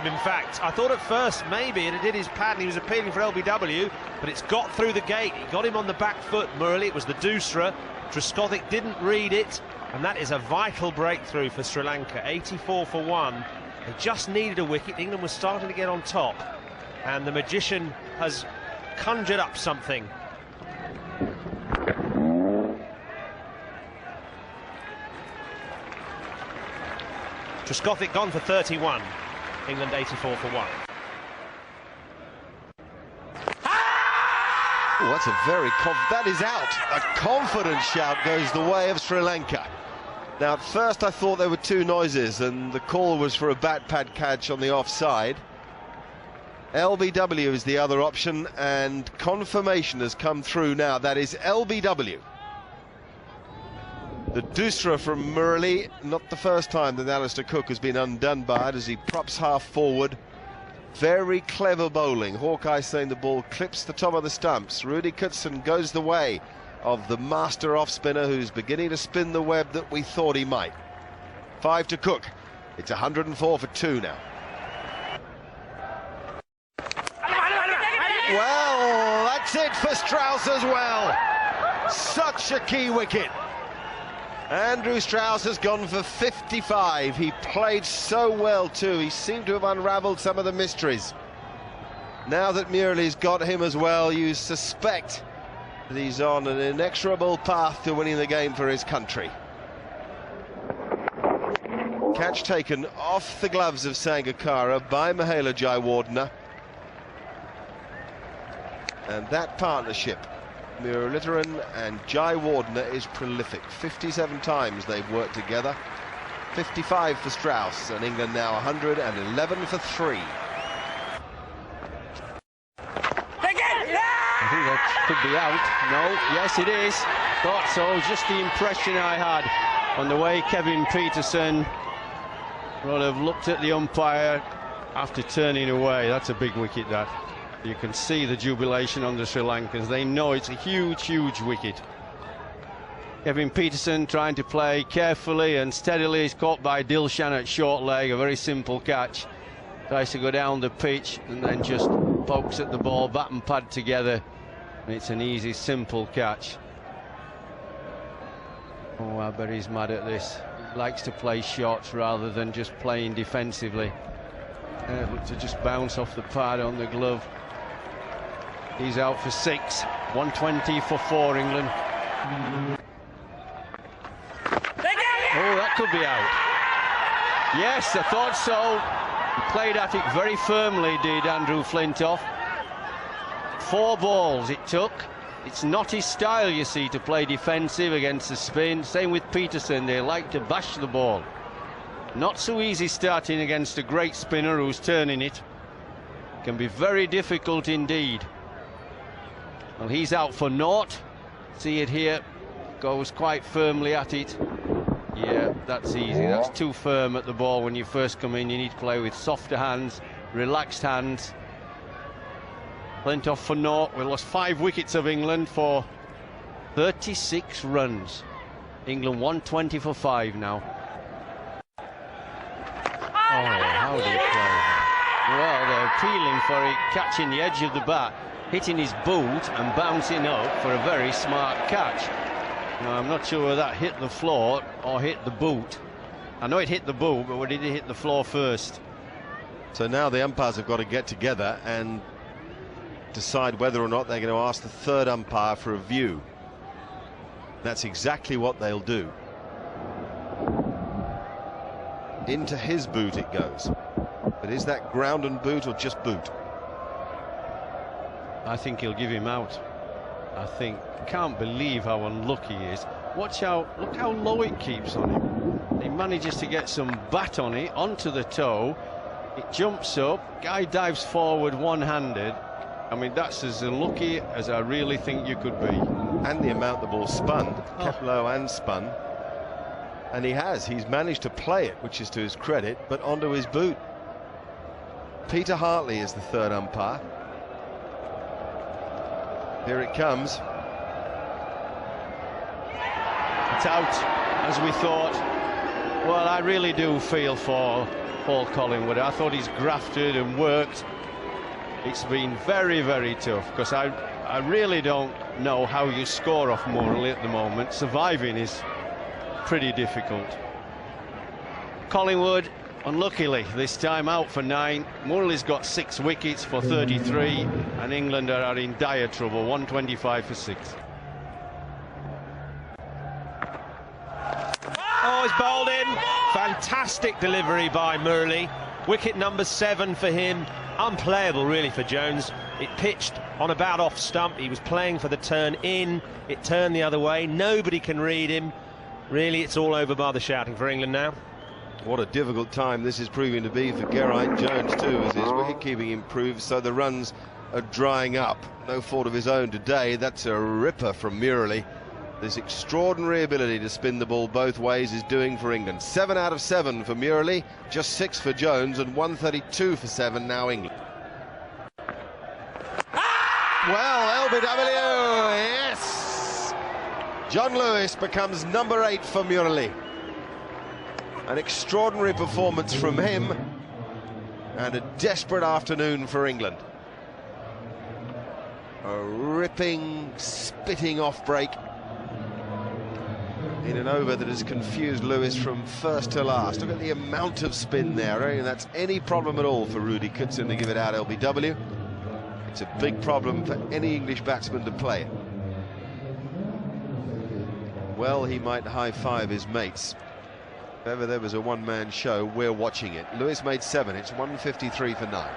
him, in fact. I thought at first maybe it did his pad and he was appealing for LBW, but it's got through the gate. He got him on the back foot, Murali. It was the Dusra. Trescothick didn't read it, and that is a vital breakthrough for Sri Lanka. 84 for 1. They just needed a wicket. England was starting to get on top, and the magician has conjured up something. Trescothick gone for 31. England 84 for 1. Oh, that's a very that is out. A confident shout goes the way of Sri Lanka. Now, at first I thought there were two noises, and the call was for a bat pad catch on the offside. LBW is the other option, and confirmation has come through now. That is LBW. The Dusra from Murali, not the first time that Alistair Cook has been undone by it as he props half forward. Very clever bowling. Hawkeye saying the ball clips the top of the stumps. Rudy Kutson goes the way of the master off-spinner who's beginning to spin the web that we thought he might. 5 to Cook. It's 104 for 2 now. Well, that's it for Strauss as well. Such a key wicket. Andrew Strauss has gone for 55. He played so well too. He seemed to have unravelled some of the mysteries. Now that Murali's got him as well, you suspect that he's on an inexorable path to winning the game for his country. Catch taken off the gloves of Sangakkara by Mahela Jayawardena. And that partnership, Muralitharan and Jayawardena, is prolific. 57 times they've worked together. 55 for Strauss, and England now 111 for 3. I think that could be out. No, yes it is. Thought so. Just the impression I had on the way Kevin Peterson would have looked at the umpire after turning away. That's a big wicket, that. You can see the jubilation on the Sri Lankans. They know it's a huge, huge wicket. Kevin Peterson trying to play carefully and steadily. He's caught by Dilshan at short leg, a very simple catch. Tries to go down the pitch and then just pokes at the ball, bat and pad together. And it's an easy, simple catch. Oh, I bet he's mad at this. He likes to play shots rather than just playing defensively. And it looked to just bounce off the pad on the glove. He's out for 6. 120 for 4, England. Oh, that could be out. Yes, I thought so. He played at it very firmly, did Andrew Flintoff. 4 balls it took. It's not his style, you see, to play defensive against the spin. Same with Peterson. They like to bash the ball. Not so easy starting against a great spinner who's turning it. Can be very difficult indeed. Well, he's out for naught. See it here. Goes quite firmly at it. Yeah, that's easy. That's too firm at the ball when you first come in. You need to play with softer hands, relaxed hands. Flintoff for naught. We lost 5 wickets of England for 36 runs. England 120 for 5 now. Oh, how do you play? Well, they're appealing for it, catching the edge of the bat, hitting his boot and bouncing up for a very smart catch. Now, I'm not sure whether that hit the floor or hit the boot. I know it hit the boot, but did it hit the floor first? So now the umpires have got to get together and decide whether or not they're going to ask the third umpire for a view. That's exactly what they'll do. Into his boot it goes. But is that ground and boot or just boot? I think he'll give him out. I think, can't believe how unlucky he is. Watch how, look how low it keeps on him. He manages to get some bat on it, onto the toe. It jumps up, guy dives forward one-handed. I mean, that's as unlucky as I really think you could be. And the amount the ball spun, kept low and spun. And he's managed to play it, which is to his credit, but onto his boot. Peter Hartley is the third umpire. Here it comes. It's out, as we thought. Well, I really do feel for Paul Collingwood. I thought he's grafted and worked. It's been very, very tough, because I really don't know how you score off Murali at the moment. Surviving is pretty difficult. Collingwood, unluckily, this time out for 9. Murali's got 6 wickets for 33, and England are in dire trouble, 125 for 6. Oh, he's bowled in. Fantastic delivery by Murali. Wicket number 7 for him. Unplayable, really, for Jones. It pitched on about off stump. He was playing for the turn in. It turned the other way. Nobody can read him. Really, it's all over by the shouting for England now. What a difficult time this is proving to be for Geraint Jones too, as his wicket-keeping improves, so the runs are drying up. No fault of his own today. That's a ripper from Murali. This extraordinary ability to spin the ball both ways is doing for England. 7 out of 7 for Murali, just 6 for Jones, and 132 for 7 now England. Well, LBW, yes! John Lewis becomes number 8 for Murali. An extraordinary performance from him, and a desperate afternoon for England. A ripping, spitting off break in an over that has confused Lewis from first to last. Look at the amount of spin there. I don't think that's any problem at all for Rudy Kutsin to give it out LBW. It's a big problem for any English batsman to play it. Well, he might high-five his mates. If ever there was a one-man show, we're watching it. Lewis made 7. It's 153 for 9.